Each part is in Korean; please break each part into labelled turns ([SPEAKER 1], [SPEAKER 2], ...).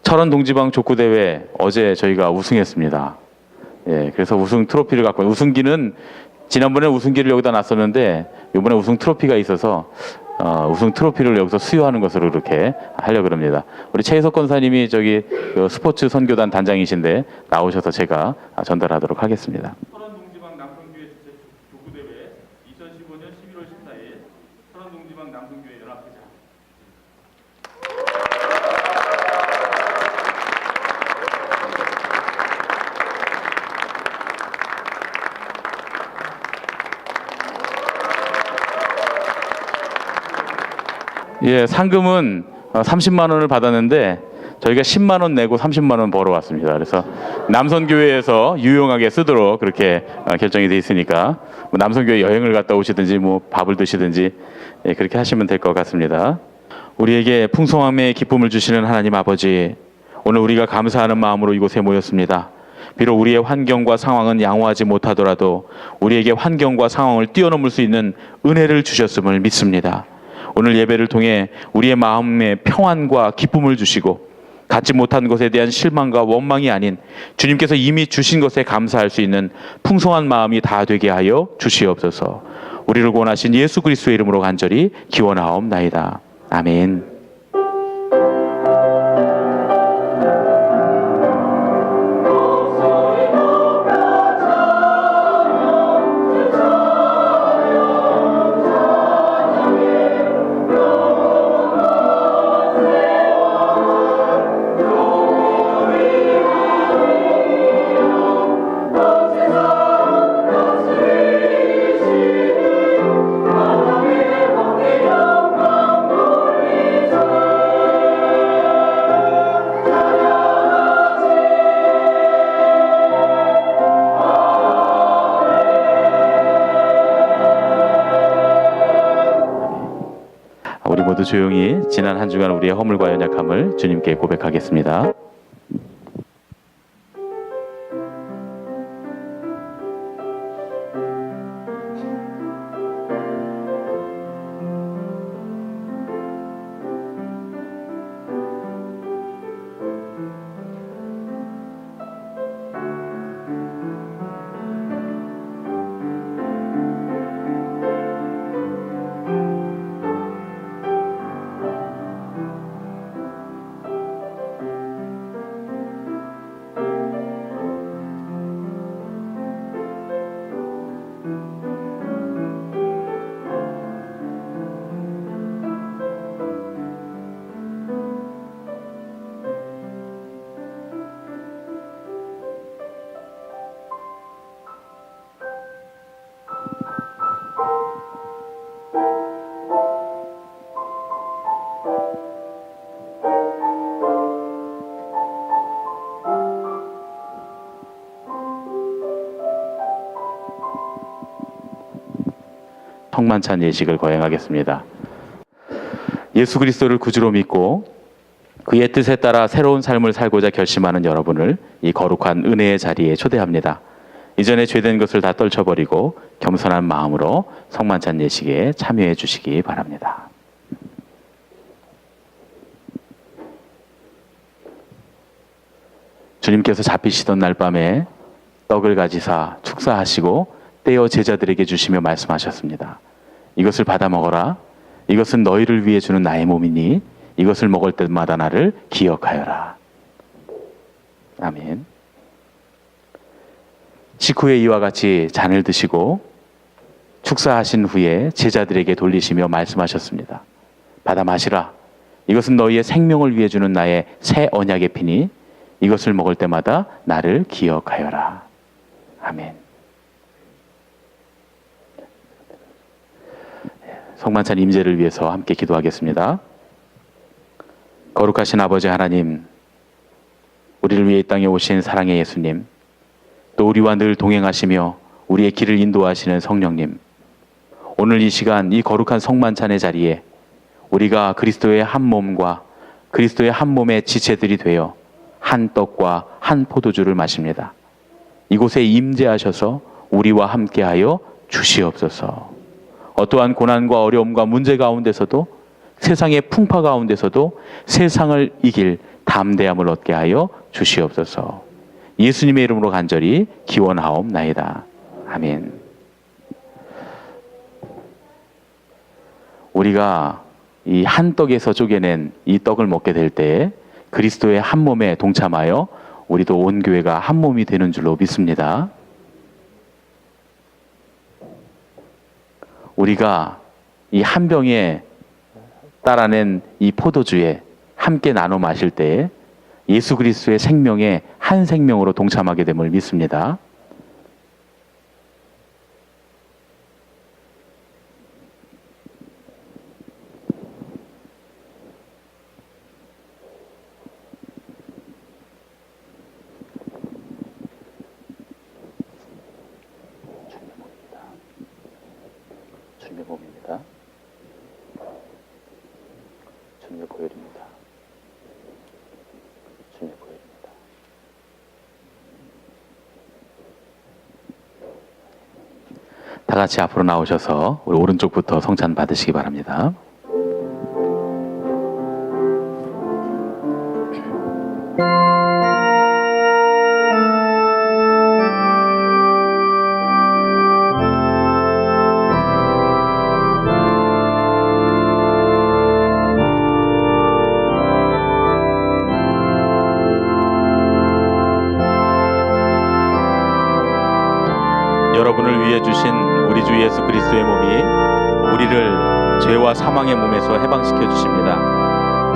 [SPEAKER 1] 철원 동지방 족구대회 어제 저희가 우승했습니다. 예, 그래서 우승 트로피를 갖고, 우승기는 지난번에 우승기를 여기다 놨었는데 이번에 우승 트로피가 있어서 우승 트로피를 여기서 수여하는 것으로 이렇게 하려고 합니다. 우리 최희석 권사님이 저기 그 스포츠 선교단 단장이신데 나오셔서 제가 전달하도록 하겠습니다. 철원 동지방 남성교회 족구대회 2015년 11월 14일 철원 동지방 남성교회 연합회장. 예, 상금은 30만 원을 받았는데 저희가 10만 원 내고 30만 원 벌어왔습니다. 그래서 남선교회에서 유용하게 쓰도록 그렇게 결정이 돼 있으니까 뭐 남선교회 여행을 갔다 오시든지 뭐 밥을 드시든지 예, 그렇게 하시면 될 것 같습니다. 우리에게 풍성함의 기쁨을 주시는 하나님 아버지, 오늘 우리가 감사하는 마음으로 이곳에 모였습니다. 비록 우리의 환경과 상황은 양호하지 못하더라도 우리에게 환경과 상황을 뛰어넘을 수 있는 은혜를 주셨음을 믿습니다. 오늘 예배를 통해 우리의 마음에 평안과 기쁨을 주시고 갖지 못한 것에 대한 실망과 원망이 아닌 주님께서 이미 주신 것에 감사할 수 있는 풍성한 마음이 다 되게 하여 주시옵소서. 우리를 구원하신 예수 그리스도의 이름으로 간절히 기원하옵나이다. 아멘. 우리 모두 조용히 지난 한 주간 우리의 허물과 연약함을 주님께 고백하겠습니다. 성만찬 예식을 거행하겠습니다. 예수 그리스도를 구주로 믿고 그의 뜻에 따라 새로운 삶을 살고자 결심하는 여러분을 이 거룩한 은혜의 자리에 초대합니다. 이전에 죄된 것을 다 떨쳐버리고 겸손한 마음으로 성만찬 예식에 참여해 주시기 바랍니다. 주님께서 잡히시던 날 밤에 떡을 가지사 축사하시고 떼어 제자들에게 주시며 말씀하셨습니다. 이것을 받아 먹어라. 이것은 너희를 위해 주는 나의 몸이니 이것을 먹을 때마다 나를 기억하여라. 아멘. 식후에 이와 같이 잔을 드시고 축사하신 후에 제자들에게 돌리시며 말씀하셨습니다. 받아 마시라. 이것은 너희의 생명을 위해 주는 나의 새 언약의 피니 이것을 먹을 때마다 나를 기억하여라. 아멘. 성만찬 임재를 위해서 함께 기도하겠습니다. 거룩하신 아버지 하나님, 우리를 위해 이 땅에 오신 사랑의 예수님, 또 우리와 늘 동행하시며 우리의 길을 인도하시는 성령님, 오늘 이 시간 이 거룩한 성만찬의 자리에 우리가 그리스도의 한 몸과 그리스도의 한 몸의 지체들이 되어 한 떡과 한 포도주를 마십니다. 이곳에 임재하셔서 우리와 함께하여 주시옵소서. 어떠한 고난과 어려움과 문제 가운데서도 세상의 풍파 가운데서도 세상을 이길 담대함을 얻게 하여 주시옵소서. 예수님의 이름으로 간절히 기원하옵나이다. 아멘. 우리가 이 한 떡에서 쪼개낸 이 떡을 먹게 될 때 그리스도의 한 몸에 동참하여 우리도 온 교회가 한 몸이 되는 줄로 믿습니다. 우리가 이 한 병에 따라낸 이 포도주에 함께 나눠 마실 때 예수 그리스도의 생명에 한 생명으로 동참하게 됨을 믿습니다. 주님의 몸입니다. 주님의 보혈입니다. 주님의 보혈입니다. 다 같이 앞으로 나오셔서 우리 오른쪽부터 성찬 받으시기 바랍니다. 여러분을 위해 주신 우리 주 예수 그리스도의 몸이 우리를 죄와 사망의 몸에서 해방시켜 주십니다.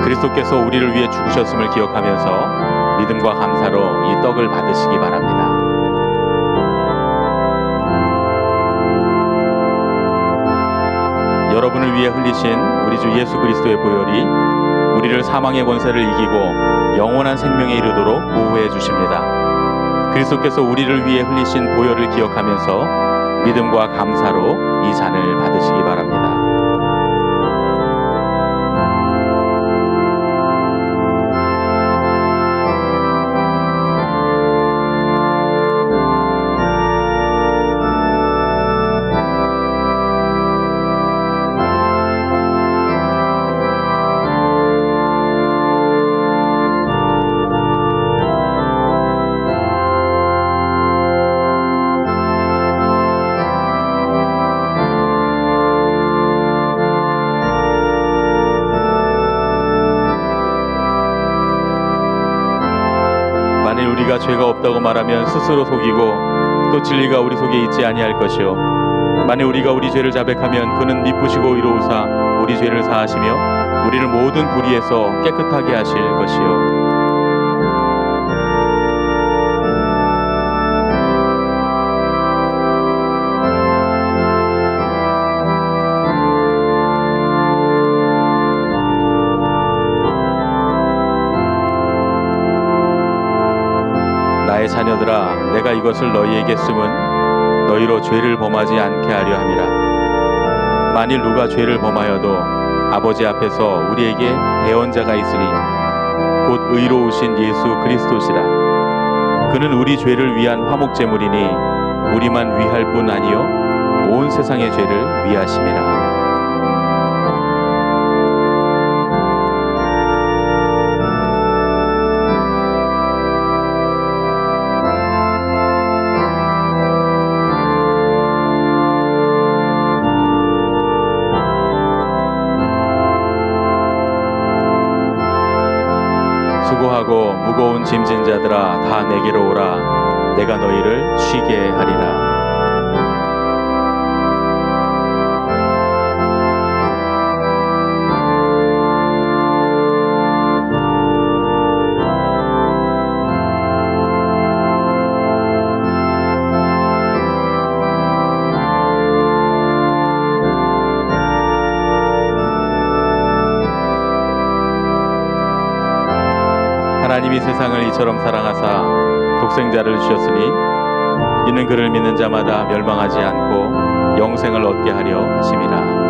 [SPEAKER 1] 그리스도께서 우리를 위해 죽으셨음을 기억하면서 믿음과 감사로 이 떡을 받으시기 바랍니다. 여러분을 위해 흘리신 우리 주 예수 그리스도의 보혈이 우리를 사망의 권세를 이기고 영원한 생명에 이르도록 보호해 주십니다. 그리스도께서 우리를 위해 흘리신 보혈을 기억하면서 믿음과 감사로 이 잔을 받으시기 바랍니다. 만일 우리가 죄가 없다고 말하면 스스로 속이고 또 진리가 우리 속에 있지 아니할 것이요 만일 우리가 우리 죄를 자백하면 그는 미쁘시고 의로우사 우리 죄를 사하시며 우리를 모든 불의에서 깨끗하게 하실 것이요 나의 자녀들아 내가 이것을 너희에게 쓰면 너희로 죄를 범하지 않게 하려 함이라. 만일 누가 죄를 범하여도 아버지 앞에서 우리에게 대언자가 있으니 곧 의로우신 예수 그리스도시라. 그는 우리 죄를 위한 화목제물이니 우리만 위할 뿐 아니요 온 세상의 죄를 위하심이라. 수고하고 무거운 짐진 자들아 다 내게로 오라. 내가 너희를 쉬게 하리라. 하나님이 세상을 이처럼 사랑하사 독생자를 주셨으니 이는 그를 믿는 자마다 멸망하지 않고 영생을 얻게 하려 하심이라.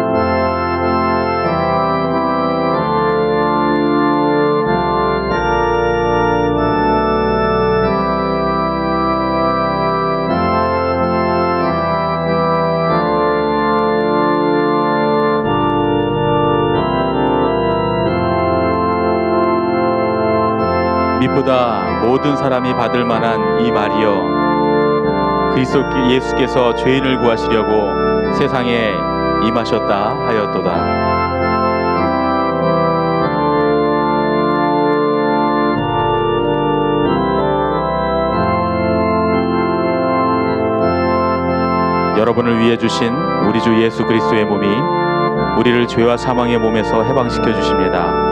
[SPEAKER 1] 그보다 모든 사람이 받을 만한 이 말이여, 그리스도 예수께서 죄인을 구하시려고 세상에 임하셨다 하였도다. 여러분을 위해 주신 우리 주 예수 그리스도의 몸이 우리를 죄와 사망의 몸에서 해방시켜 주십니다.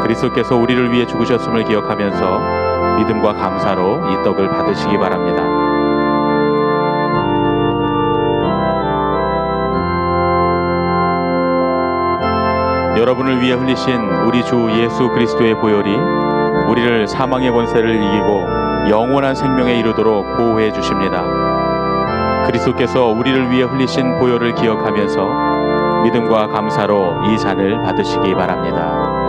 [SPEAKER 1] 그리스도께서 우리를 위해 죽으셨음을 기억하면서 믿음과 감사로 이 떡을 받으시기 바랍니다. 여러분을 위해 흘리신 우리 주 예수 그리스도의 보혈이 우리를 사망의 권세를 이기고 영원한 생명에 이르도록 보호해 주십니다. 그리스도께서 우리를 위해 흘리신 보혈을 기억하면서 믿음과 감사로 이 잔을 받으시기 바랍니다.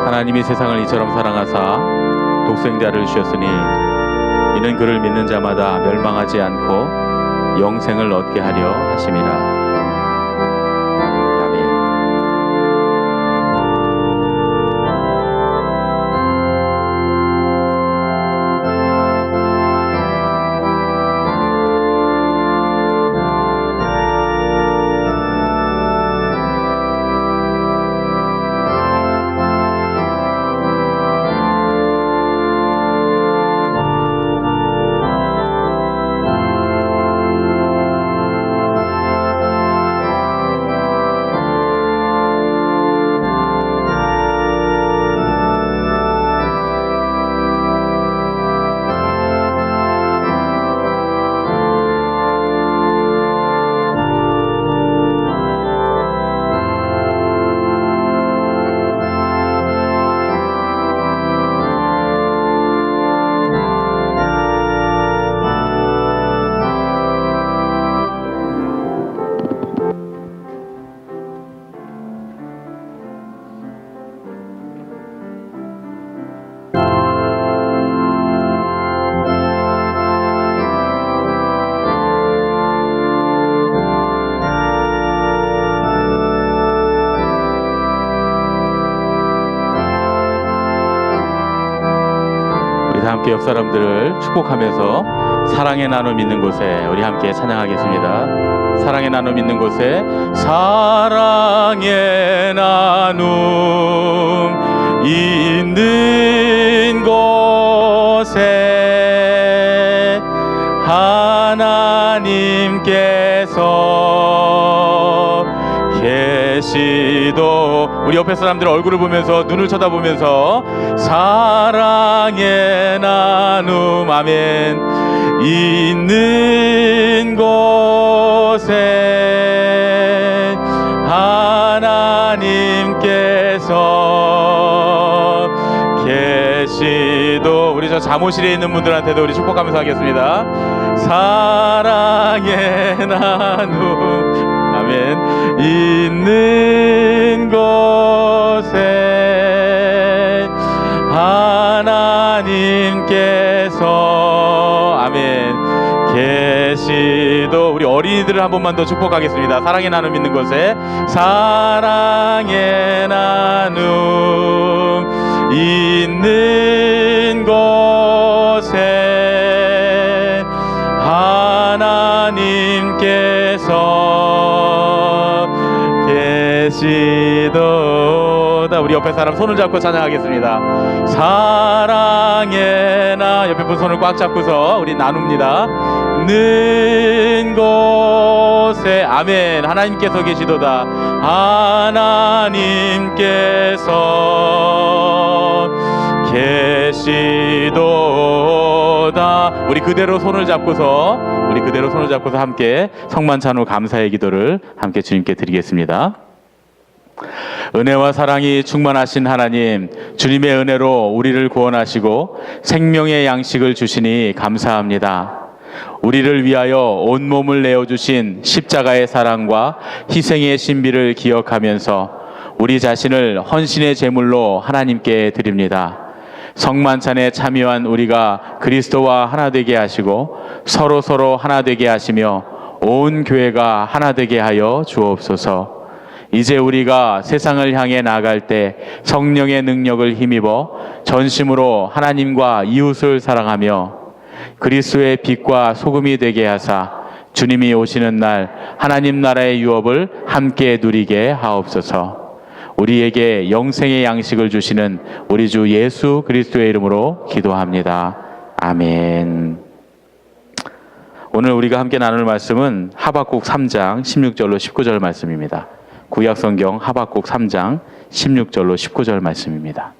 [SPEAKER 1] 하나님이 세상을 이처럼 사랑하사 독생자를 주셨으니 이는 그를 믿는 자마다 멸망하지 않고 영생을 얻게 하려 하심이라. 아멘. 함께 옆 사람들을 축복하면서 사랑의 나눔 있는 곳에 우리 함께 찬양하겠습니다. 사랑의 나눔 있는 곳에 사랑의 나눔 있는 곳에 하나님께서 계시도 우리 옆에 사람들 얼굴을 보면서 눈을 쳐다보면서 사랑의 나눔 아멘 있는 곳에 하나님께서 계시도 우리 저 잠옷실에 있는 분들한테도 우리 축복하면서 하겠습니다. 사랑의 나눔 아멘 있는 곳에 하나님께서 아멘 계시도 우리 어린이들을 한 번만 더 축복하겠습니다. 사랑의 나눔 있는 곳에 사랑의 나눔 있는 곳에 하나님께서 계시도다. 우리 옆에 사람 손을 잡고 찬양하겠습니다. 사랑의 나 옆에 분 손을 꽉 잡고서 우리 나눕니다. 는 곳에 아멘 하나님께서 계시도다. 하나님께서 계시도다. 우리 그대로 손을 잡고서 함께 성만찬 후 감사의 기도를 함께 주님께 드리겠습니다. 은혜와 사랑이 충만하신 하나님, 주님의 은혜로 우리를 구원하시고 생명의 양식을 주시니 감사합니다. 우리를 위하여 온몸을 내어주신 십자가의 사랑과 희생의 신비를 기억하면서 우리 자신을 헌신의 제물로 하나님께 드립니다. 성만찬에 참여한 우리가 그리스도와 하나 되게 하시고 서로 하나 되게 하시며 온 교회가 하나 되게 하여 주옵소서. 이제 우리가 세상을 향해 나아갈 때 성령의 능력을 힘입어 전심으로 하나님과 이웃을 사랑하며 그리스도의 빛과 소금이 되게 하사 주님이 오시는 날 하나님 나라의 유업을 함께 누리게 하옵소서. 우리에게 영생의 양식을 주시는 우리 주 예수 그리스도의 이름으로 기도합니다. 아멘. 오늘 우리가 함께 나눌 말씀은 하박국 3장 16절로 19절 말씀입니다. 구약성경 하박국 3장 16절로 19절 말씀입니다.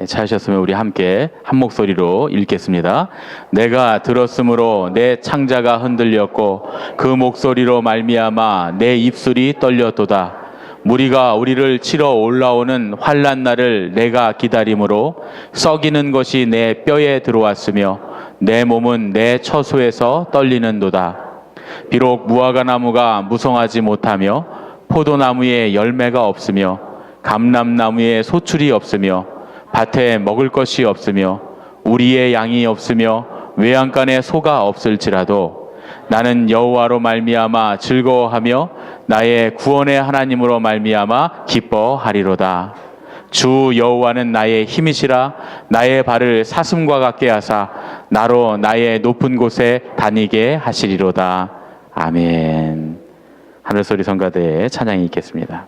[SPEAKER 1] 찾으셨으면 우리 함께 한 목소리로 읽겠습니다. 내가 들었으므로 내 창자가 흔들렸고 그 목소리로 말미암아 내 입술이 떨렸도다. 무리가 우리를 치러 올라오는 환난 날을 내가 기다림으로 썩이는 것이 내 뼈에 들어왔으며 내 몸은 내 처소에서 떨리는도다. 비록 무화과나무가 무성하지 못하며 포도나무에 열매가 없으며 감람나무에 소출이 없으며 밭에 먹을 것이 없으며 우리의 양이 없으며 외양간에 소가 없을지라도 나는 여호와로 말미암아 즐거워하며 나의 구원의 하나님으로 말미암아 기뻐하리로다. 주 여호와는 나의 힘이시라. 나의 발을 사슴과 같게 하사 나로 나의 높은 곳에 다니게 하시리로다. 아멘. 하늘소리 성가대의 찬양이 있겠습니다.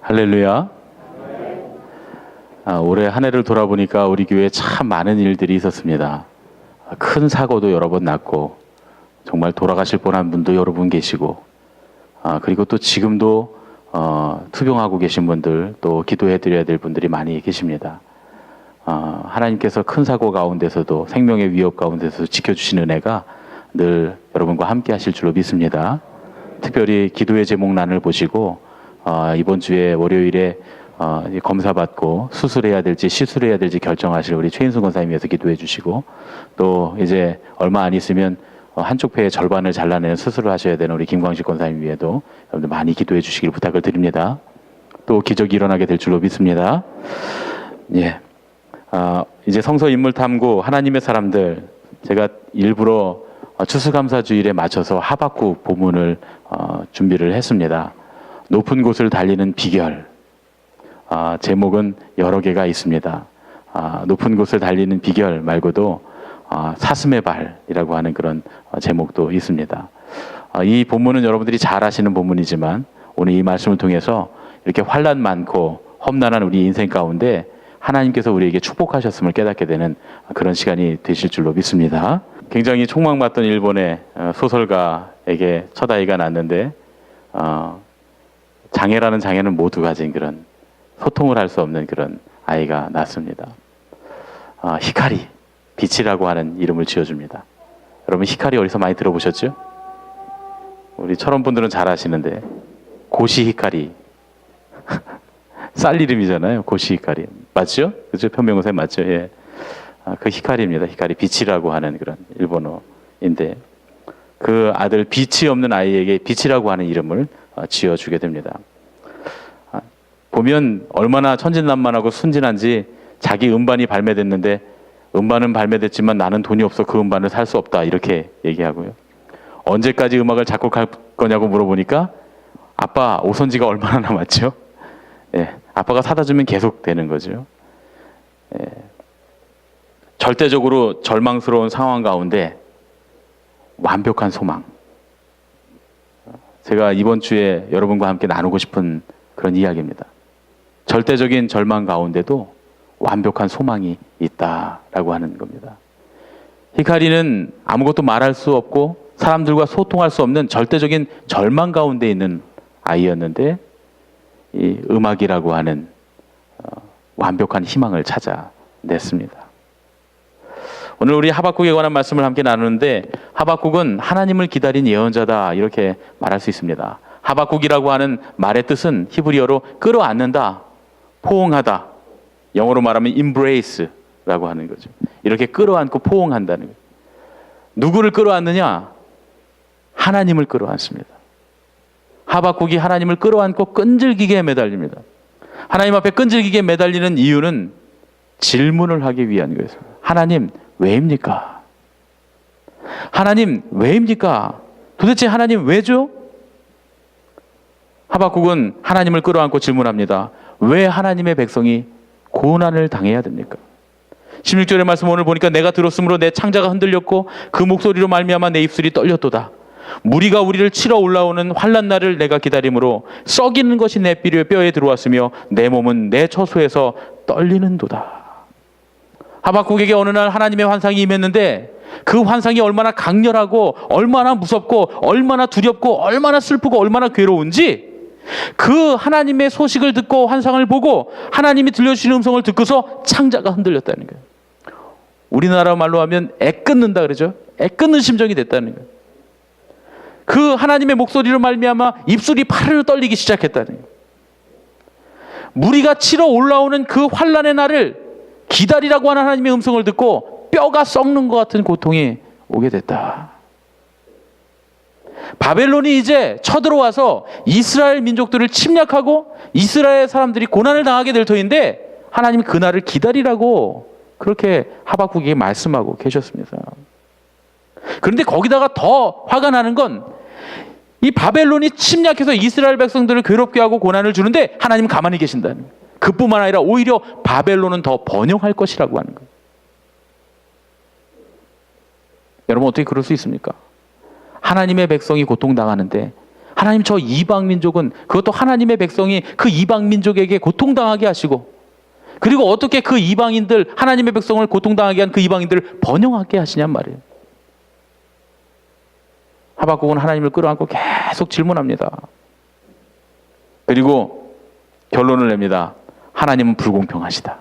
[SPEAKER 1] 할렐루야. 올해 한 해를 돌아보니까 우리 교회에 참 많은 일들이 있었습니다. 큰 사고도 여러 번 났고, 정말 돌아가실 뻔한 분도 여러 분 계시고, 그리고 또 지금도 투병하고 계신 분들, 또 기도해 드려야 될 분들이 많이 계십니다. 하나님께서 큰 사고 가운데서도, 생명의 위협 가운데서도 지켜주시는 은혜가 늘 여러분과 함께 하실 줄로 믿습니다. 특별히 기도의 제목란을 보시고 이번 주에 월요일에 검사받고 수술해야 될지 시술해야 될지 결정하실 우리 최인순 권사님 위해서 기도해 주시고, 또 이제 얼마 안 있으면 한쪽 폐의 절반을 잘라내는 수술을 하셔야 되는 우리 김광식 권사님 위에도 여러분들 많이 기도해 주시길 부탁을 드립니다. 또 기적이 일어나게 될 줄로 믿습니다. 예. 이제 성서 인물 탐구 하나님의 사람들, 제가 일부러 추수감사주일에 맞춰서 하박국 본문을 준비를 했습니다. 높은 곳을 달리는 비결. 제목은 여러 개가 있습니다. 높은 곳을 달리는 비결 말고도 사슴의 발이라고 하는 그런 제목도 있습니다. 이 본문은 여러분들이 잘 아시는 본문이지만 오늘 이 말씀을 통해서 이렇게 환난 많고 험난한 우리 인생 가운데 하나님께서 우리에게 축복하셨음을 깨닫게 되는 그런 시간이 되실 줄로 믿습니다. 굉장히 촉망받던 일본의 소설가에게 첫 아이가 낳았는데 장애라는 장애는 모두 가진 그런 소통을 할 수 없는 그런 아이가 낳습니다. 히카리, 빛이라고 하는 이름을 지어줍니다. 여러분 히카리 어디서 많이 들어보셨죠? 우리 철원 분들은 잘 아시는데 고시 히카리 쌀 이름이잖아요. 고시 히카리 맞죠? 그죠? 편명고사 맞죠? 예. 그 히카리입니다. 히카리 빛이라고 하는 그런 일본어인데 그 아들 빛이 없는 아이에게 빛이라고 하는 이름을 지어주게 됩니다. 보면 얼마나 천진난만하고 순진한지 자기 음반이 발매됐는데 음반은 발매됐지만 나는 돈이 없어 그 음반을 살 수 없다 이렇게 얘기하고요. 언제까지 음악을 작곡할 거냐고 물어보니까 아빠 오선지가 얼마나 남았죠? 예, 아빠가 사다 주면 계속 되는 거죠. 예, 절대적으로 절망스러운 상황 가운데 완벽한 소망. 제가 이번 주에 여러분과 함께 나누고 싶은 그런 이야기입니다. 절대적인 절망 가운데도 완벽한 소망이 있다라고 하는 겁니다. 히카리는 아무것도 말할 수 없고 사람들과 소통할 수 없는 절대적인 절망 가운데 있는 아이였는데 이 음악이라고 하는 완벽한 희망을 찾아냈습니다. 오늘 우리 하박국에 관한 말씀을 함께 나누는데 하박국은 하나님을 기다린 예언자다 이렇게 말할 수 있습니다. 하박국이라고 하는 말의 뜻은 히브리어로 끌어안는다, 포옹하다, 영어로 말하면 embrace라고 하는 거죠. 이렇게 끌어안고 포옹한다는 거예요. 누구를 끌어안느냐? 하나님을 끌어안습니다. 하박국이 하나님을 끌어안고 끈질기게 매달립니다. 하나님 앞에 끈질기게 매달리는 이유는 질문을 하기 위한 거예요. 하나님 왜입니까? 하나님 왜입니까? 도대체 하나님 왜죠? 하박국은 하나님을 끌어안고 질문합니다. 왜 하나님의 백성이 고난을 당해야 됩니까? 16절의 말씀 오늘 보니까 내가 들었으므로 내 창자가 흔들렸고 그 목소리로 말미암아 내 입술이 떨렸도다. 무리가 우리를 치러 올라오는 환난 날을 내가 기다림으로 썩이는 것이 내 뼈에 들어왔으며 내 몸은 내 처소에서 떨리는도다. 하박국에게 어느 날 하나님의 환상이 임했는데 그 환상이 얼마나 강렬하고 얼마나 무섭고 얼마나 두렵고 얼마나 슬프고 얼마나 괴로운지 그 하나님의 소식을 듣고 환상을 보고 하나님이 들려주시는 음성을 듣고서 창자가 흔들렸다는 거예요. 우리나라 말로 하면 애 끊는다 그러죠. 애 끊는 심정이 됐다는 거예요. 그 하나님의 목소리로 말미암아 입술이 파르르 떨리기 시작했다는 거예요. 무리가 치러 올라오는 그 환난의 날을 기다리라고 하는 하나님의 음성을 듣고 뼈가 썩는 것 같은 고통이 오게 됐다. 바벨론이 이제 쳐들어와서 이스라엘 민족들을 침략하고 이스라엘 사람들이 고난을 당하게 될 터인데 하나님이 그날을 기다리라고 그렇게 하박국에게 말씀하고 계셨습니다. 그런데 거기다가 더 화가 나는 건 이 바벨론이 침략해서 이스라엘 백성들을 괴롭게 하고 고난을 주는데 하나님은 가만히 계신다는 거예요. 그뿐만 아니라 오히려 바벨론은 더 번영할 것이라고 하는 거예요. 여러분 어떻게 그럴 수 있습니까? 하나님의 백성이 고통당하는데 하나님 저 이방 민족은 그것도 하나님의 백성이 그 이방 민족에게 고통당하게 하시고 그리고 어떻게 그 이방인들 하나님의 백성을 고통당하게 한 그 이방인들을 번영하게 하시냔 말이에요. 하박국은 하나님을 끌어안고 계속 질문합니다. 그리고 결론을 냅니다. 하나님은 불공평하시다.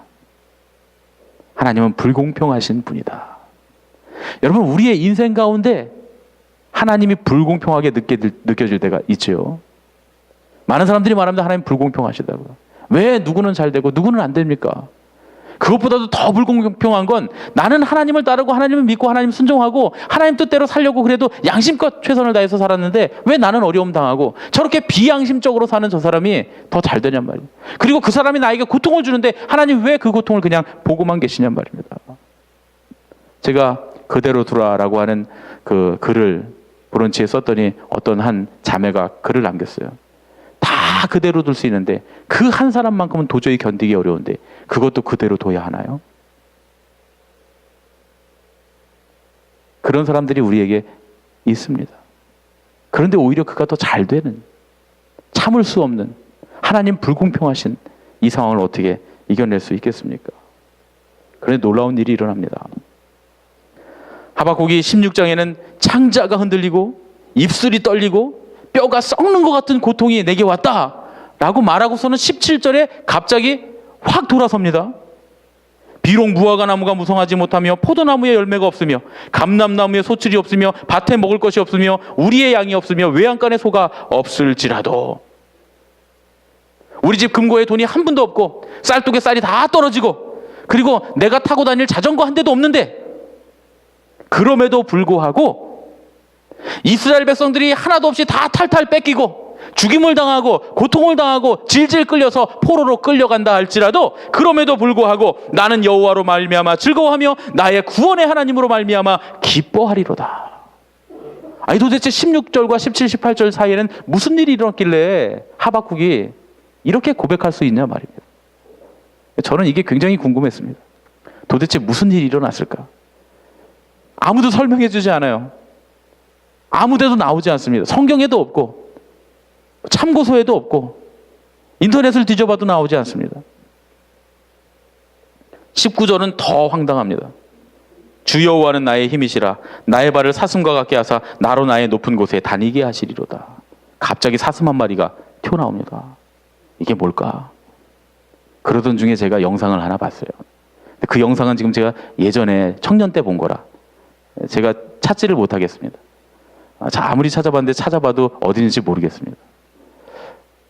[SPEAKER 1] 하나님은 불공평하신 분이다. 여러분 우리의 인생 가운데 하나님이 불공평하게 느껴질 때가 있죠. 많은 사람들이 말합니다. 하나님 불공평하시다고. 왜 누구는 잘 되고 누구는 안 됩니까? 그것보다도 더 불공평한 건 나는 하나님을 따르고 하나님을 믿고 하나님 순종하고 하나님 뜻대로 살려고 그래도 양심껏 최선을 다해서 살았는데 왜 나는 어려움 당하고 저렇게 비양심적으로 사는 저 사람이 더 잘 되냔 말이에요. 그리고 그 사람이 나에게 고통을 주는데 하나님 왜 그 고통을 그냥 보고만 계시냔 말입니다. 제가 그대로 두라라고 하는 그 글을 브런치에 썼더니 어떤 한 자매가 글을 남겼어요. 다 그대로 둘 수 있는데 그 한 사람만큼은 도저히 견디기 어려운데 그것도 그대로 둬야 하나요? 그런 사람들이 우리에게 있습니다. 그런데 오히려 그가 더 잘 되는, 참을 수 없는 하나님 불공평하신 이 상황을 어떻게 이겨낼 수 있겠습니까? 그런데 놀라운 일이 일어납니다. 하박국이 16장에는 창자가 흔들리고 입술이 떨리고 뼈가 썩는 것 같은 고통이 내게 왔다 라고 말하고서는 17절에 갑자기 확 돌아섭니다. 비록 무화과 나무가 무성하지 못하며 포도나무에 열매가 없으며 감람나무에 소출이 없으며 밭에 먹을 것이 없으며 우리의 양이 없으며 외양간에 소가 없을지라도 우리 집 금고에 돈이 한 푼도 없고 쌀독에 쌀이 다 떨어지고 그리고 내가 타고 다닐 자전거 한 대도 없는데 그럼에도 불구하고 이스라엘 백성들이 하나도 없이 다 탈탈 뺏기고 죽임을 당하고 고통을 당하고 질질 끌려서 포로로 끌려간다 할지라도 그럼에도 불구하고 나는 여호와로 말미암아 즐거워하며 나의 구원의 하나님으로 말미암아 기뻐하리로다. 아니 도대체 16절과 17, 18절 사이에는 무슨 일이 일어났길래 하박국이 이렇게 고백할 수 있냐 말입니다. 저는 이게 굉장히 궁금했습니다. 도대체 무슨 일이 일어났을까? 아무도 설명해 주지 않아요. 아무 데도 나오지 않습니다. 성경에도 없고 참고서에도 없고 인터넷을 뒤져봐도 나오지 않습니다. 19절은 더 황당합니다. 주 여호와는 나의 힘이시라 나의 발을 사슴과 같게 하사 나로 나의 높은 곳에 다니게 하시리로다. 갑자기 사슴 한 마리가 튀어나옵니다. 이게 뭘까? 그러던 중에 제가 영상을 하나 봤어요. 그 영상은 지금 제가 예전에 청년 때 본 거라 제가 찾지를 못하겠습니다. 아무리 찾아봤는데 찾아봐도 어디 있는지 모르겠습니다.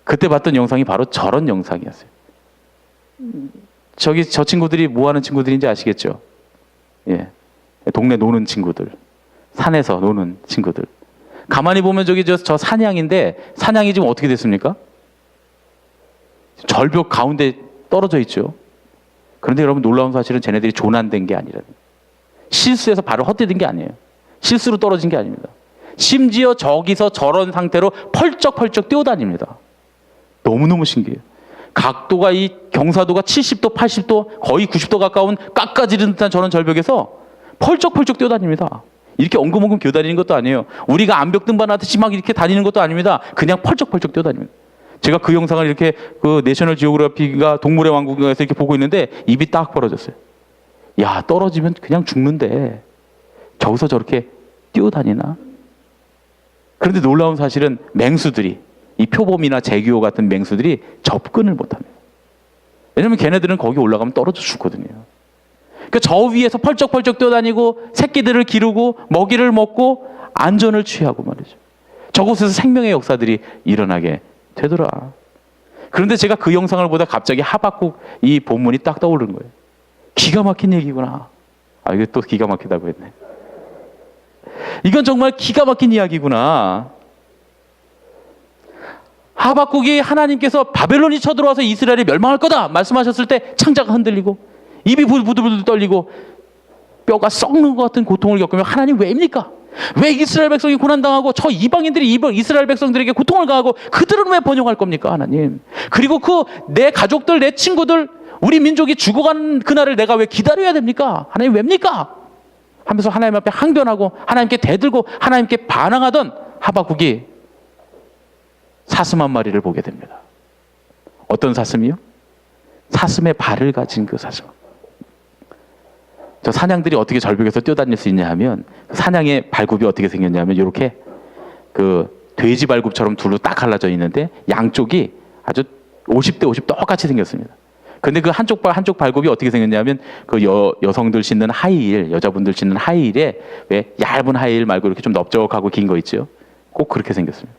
[SPEAKER 1] 그때 봤던 영상이 바로 저런 영상이었어요. 저 친구들이 뭐 하는 친구들인지 아시겠죠? 예. 동네 노는 친구들. 산에서 노는 친구들. 가만히 보면 저 사냥인데 사냥이 지금 어떻게 됐습니까? 절벽 가운데 떨어져 있죠. 그런데 여러분 놀라운 사실은 쟤네들이 조난된 게 아니라 실수해서 발을 헛디딘 게 아니에요. 실수로 떨어진 게 아닙니다. 심지어 저기서 저런 상태로 펄쩍펄쩍 뛰어다닙니다. 너무너무 신기해요. 각도가 이 경사도가 70도, 80도, 거의 90도 가까운 깎아지른 듯한 저런 절벽에서 펄쩍펄쩍 뛰어다닙니다. 이렇게 엉금엉금 기어다니는 것도 아니에요. 우리가 암벽 등반하듯이 막 이렇게 다니는 것도 아닙니다. 그냥 펄쩍펄쩍 뛰어다닙니다. 제가 그 영상을 이렇게 그 내셔널 지오그래피가 동물의 왕국에서 이렇게 보고 있는데 입이 딱 벌어졌어요. 야, 떨어지면 그냥 죽는데 저기서 저렇게 뛰어다니나? 그런데 놀라운 사실은 맹수들이 이 표범이나 제규어 같은 맹수들이 접근을 못합니다. 왜냐하면 걔네들은 거기 올라가면 떨어져 죽거든요. 그러니까 저 위에서 펄쩍펄쩍 뛰어다니고 새끼들을 기르고 먹이를 먹고 안전을 취하고 말이죠. 저곳에서 생명의 역사들이 일어나게 되더라. 그런데 제가 그 영상을 보다 갑자기 하박국 이 본문이 딱 떠오르는 거예요. 기가 막힌 얘기구나. 이게 또 기가 막히다고 했네. 이건 정말 기가 막힌 이야기구나. 하박국이 하나님께서 바벨론이 쳐들어와서 이스라엘이 멸망할 거다 말씀하셨을 때 창자가 흔들리고 입이 부들부들 떨리고 뼈가 썩는 것 같은 고통을 겪으며 하나님 왜입니까? 왜 이스라엘 백성이 고난당하고 저 이방인들이 이스라엘 백성들에게 고통을 가하고 그들은 왜 번영할 겁니까 하나님? 그리고 그 내 가족들 내 친구들 우리 민족이 죽어가는 그날을 내가 왜 기다려야 됩니까? 하나님 왜입니까? 하면서 하나님 앞에 항변하고 하나님께 대들고 하나님께 반항하던 하박국이 사슴 한 마리를 보게 됩니다. 어떤 사슴이요? 사슴의 발을 가진 그 사슴. 저 사냥들이 어떻게 절벽에서 뛰어다닐 수 있냐 하면 그 사냥의 발굽이 어떻게 생겼냐면 이렇게 그 돼지 발굽처럼 둘로 딱 갈라져 있는데 양쪽이 아주 50대 50 똑같이 생겼습니다. 근데 그 한쪽 발굽이 어떻게 생겼냐면 그 여성들 신는 하이힐, 여자분들 신는 하이힐에 왜 얇은 하이힐 말고 이렇게 좀 넓적하고 긴 거 있죠? 꼭 그렇게 생겼습니다.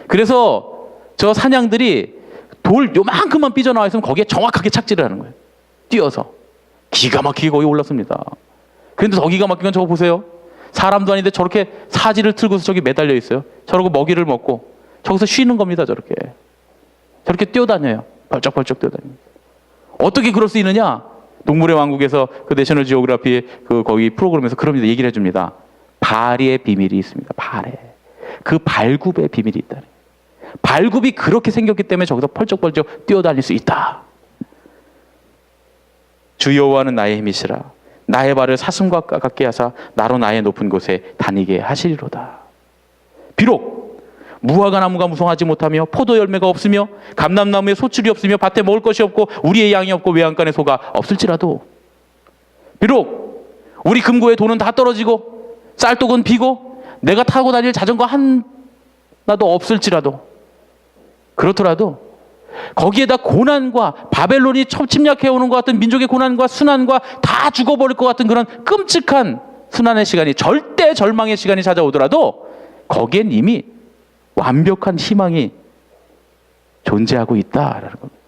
[SPEAKER 1] 그래서 저 사냥들이 돌 요만큼만 삐져나와 있으면 거기에 정확하게 착지를 하는 거예요. 뛰어서. 기가 막히게 거기 올랐습니다. 그런데 더 기가 막힌 건 저거 보세요. 사람도 아닌데 저렇게 사지를 틀고서 저기 매달려 있어요. 저러고 먹이를 먹고 저기서 쉬는 겁니다. 저렇게. 저렇게 뛰어다녀요. 벌쩍벌쩍 뛰어다녀요. 어떻게 그럴 수 있느냐? 동물의 왕국에서 그 내셔널 지오그래피 그 거기 프로그램에서 그럽니다. 얘기를 해줍니다. 발의 비밀이 있습니다. 발에. 그 발굽의 비밀이 있다. 발굽이 그렇게 생겼기 때문에 저기서 펄쩍펄쩍 뛰어다닐 수 있다. 주 여호와는 나의 힘이시라. 나의 발을 사슴과 같게 하사 나로 나의 높은 곳에 다니게 하시리로다. 비록 무화과 나무가 무성하지 못하며 포도 열매가 없으며 감람나무에 소출이 없으며 밭에 먹을 것이 없고 우리의 양이 없고 외양간에 소가 없을지라도, 비록 우리 금고의 돈은 다 떨어지고 쌀독은 비고 내가 타고 다닐 자전거 하나도 없을지라도, 그렇더라도 거기에다 고난과 바벨론이 침략해오는 것 같은 민족의 고난과 순환과 다 죽어버릴 것 같은 그런 끔찍한 순환의 시간이, 절대 절망의 시간이 찾아오더라도 거기엔 이미 완벽한 희망이 존재하고 있다라는 겁니다.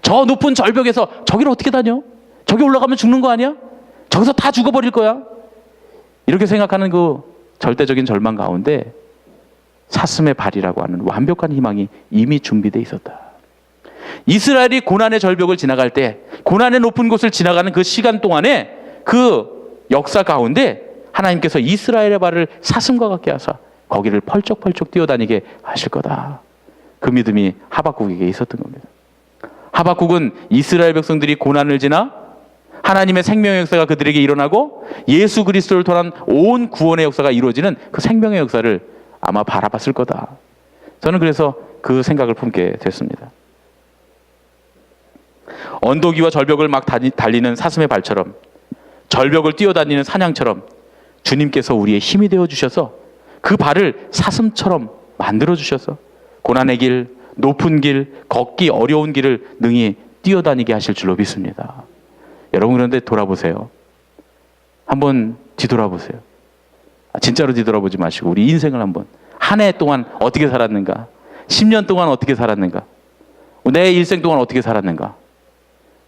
[SPEAKER 1] 저 높은 절벽에서 저기를 어떻게 다녀? 저기 올라가면 죽는 거 아니야? 저기서 다 죽어버릴 거야? 이렇게 생각하는 그 절대적인 절망 가운데 사슴의 발이라고 하는 완벽한 희망이 이미 준비되어 있었다. 이스라엘이 고난의 절벽을 지나갈 때, 고난의 높은 곳을 지나가는 그 시간 동안에 그 역사 가운데 하나님께서 이스라엘의 발을 사슴과 같게 하사 거기를 펄쩍펄쩍 뛰어다니게 하실 거다. 그 믿음이 하박국에게 있었던 겁니다. 하박국은 이스라엘 백성들이 고난을 지나 하나님의 생명의 역사가 그들에게 일어나고 예수 그리스도를 통한 온 구원의 역사가 이루어지는 그 생명의 역사를 아마 바라봤을 거다. 저는 그래서 그 생각을 품게 됐습니다. 언덕 위와 절벽을 막 달리는 사슴의 발처럼, 절벽을 뛰어다니는 사냥처럼 주님께서 우리의 힘이 되어 주셔서 그 발을 사슴처럼 만들어 주셔서 고난의 길, 높은 길, 걷기 어려운 길을 능히 뛰어다니게 하실 줄로 믿습니다. 여러분, 그런데 돌아보세요. 한번 뒤돌아보세요. 진짜로 뒤돌아보지 마시고 우리 인생을 한번, 한 해 동안 어떻게 살았는가, 10년 동안 어떻게 살았는가, 내 일생 동안 어떻게 살았는가.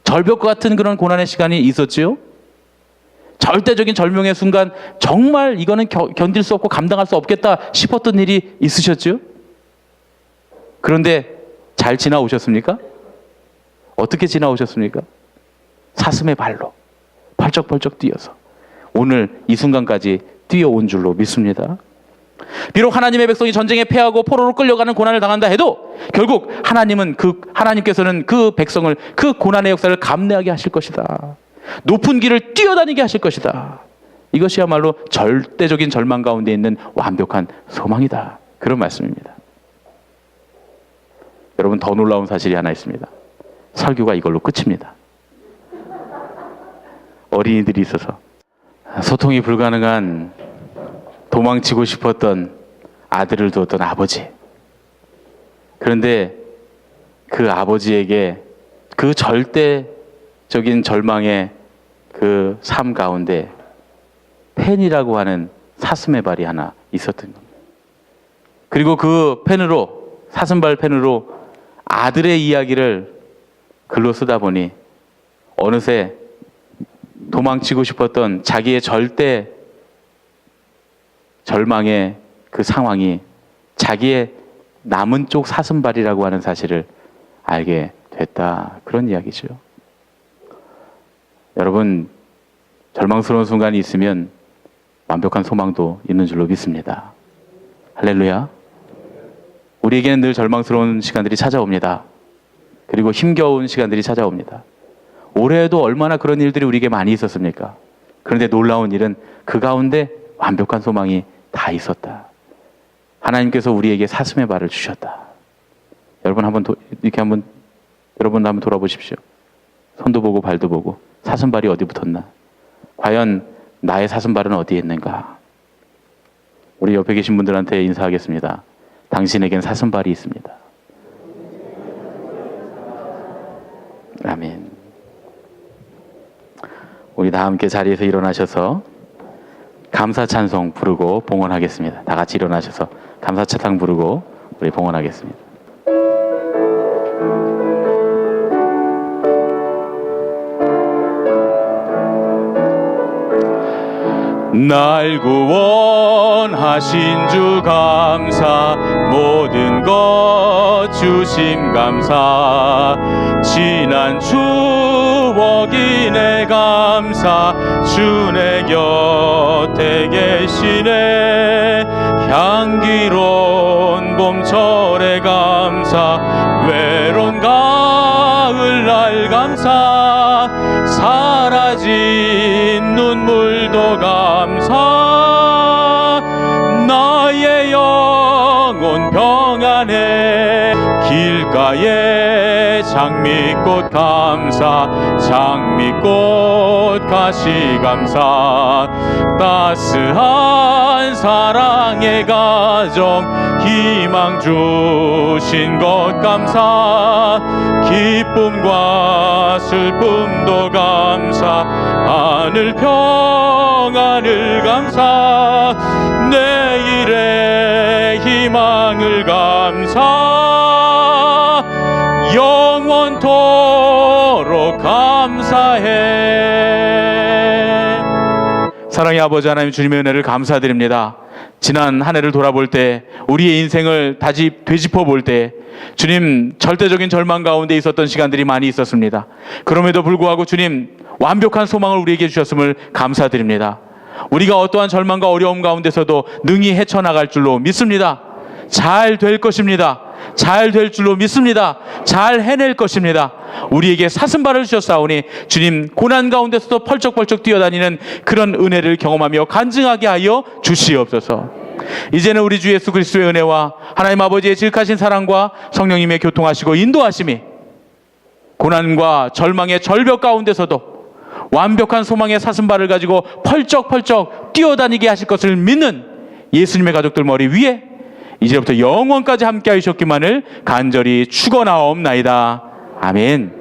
[SPEAKER 1] 절벽과 같은 그런 고난의 시간이 있었지요. 절대적인 절명의 순간, 정말 이거는 견딜 수 없고 감당할 수 없겠다 싶었던 일이 있으셨죠? 그런데 잘 지나오셨습니까? 어떻게 지나오셨습니까? 사슴의 발로 펄쩍펄쩍 뛰어서 오늘 이 순간까지 뛰어온 줄로 믿습니다. 비록 하나님의 백성이 전쟁에 패하고 포로로 끌려가는 고난을 당한다 해도 결국 하나님께서는 그 백성을 그 고난의 역사를 감내하게 하실 것이다. 높은 길을 뛰어다니게 하실 것이다. 이것이야말로 절대적인 절망 가운데 있는 완벽한 소망이다. 그런 말씀입니다. 여러분, 더 놀라운 사실이 하나 있습니다. 설교가 이걸로 끝입니다. 어린이들이 있어서 소통이 불가능한, 도망치고 싶었던 아들을 두었던 아버지. 그런데 그 아버지에게 그 절대적인 절망의 그 삶 가운데 펜이라고 하는 사슴의 발이 하나 있었던 겁니다. 그리고 그 펜으로, 사슴발 펜으로 아들의 이야기를 글로 쓰다 보니 어느새 도망치고 싶었던 자기의 절대 절망의 그 상황이 자기의 남은 쪽 사슴발이라고 하는 사실을 알게 됐다. 그런 이야기죠. 여러분, 절망스러운 순간이 있으면 완벽한 소망도 있는 줄로 믿습니다. 할렐루야. 우리에게는 늘 절망스러운 시간들이 찾아옵니다. 그리고 힘겨운 시간들이 찾아옵니다. 올해에도 얼마나 그런 일들이 우리에게 많이 있었습니까? 그런데 놀라운 일은 그 가운데 완벽한 소망이 다 있었다. 하나님께서 우리에게 사슴의 발을 주셨다. 여러분 여러분 한번 돌아보십시오. 손도 보고 발도 보고 사슴발이 어디 붙었나? 과연 나의 사슴발은 어디에 있는가? 우리 옆에 계신 분들한테 인사하겠습니다. 당신에겐 사슴발이 있습니다. 아멘. 우리 다 함께 자리에서 일어나셔서 감사 찬송 부르고 봉헌하겠습니다. 다 같이 일어나셔서 감사 찬송 부르고 우리 봉헌하겠습니다. 날 구원하신 주 감사, 모든 것 주심 감사, 지난 추억이 내 감사, 주 내 곁에 계시네. 향기로운 봄철의 감사, 외로운 가을날 감사, 사라진 눈물도 감사, 나의 영혼 평안해. 길가에 장미꽃 감사, 장미꽃 가시 감사, 따스한 사랑의 가정, 희망 주신 것 감사, 기쁨과 슬픔도 감사, 하늘 평안을 감사, 내일의 희망을 감사, 영원토록 감사해. 사랑의 아버지 하나님, 주님의 은혜를 감사드립니다. 지난 한 해를 돌아볼 때, 우리의 인생을 다시 되짚어 볼 때, 주님, 절대적인 절망 가운데 있었던 시간들이 많이 있었습니다. 그럼에도 불구하고 주님, 완벽한 소망을 우리에게 주셨음을 감사드립니다. 우리가 어떠한 절망과 어려움 가운데서도 능히 헤쳐나갈 줄로 믿습니다. 잘 될 것입니다. 잘 될 줄로 믿습니다. 잘 해낼 것입니다. 우리에게 사슴발을 주셨사오니 주님, 고난 가운데서도 펄쩍펄쩍 뛰어다니는 그런 은혜를 경험하며 간증하게 하여 주시옵소서. 이제는 우리 주 예수 그리스도의 은혜와 하나님 아버지의 질카신 사랑과 성령님의 교통하시고 인도하심이 고난과 절망의 절벽 가운데서도 완벽한 소망의 사슴발을 가지고 펄쩍펄쩍 뛰어다니게 하실 것을 믿는 예수님의 가족들 머리 위에 이제부터 영원까지 함께 하셨기만을 간절히 축원하옵나이다. 아멘.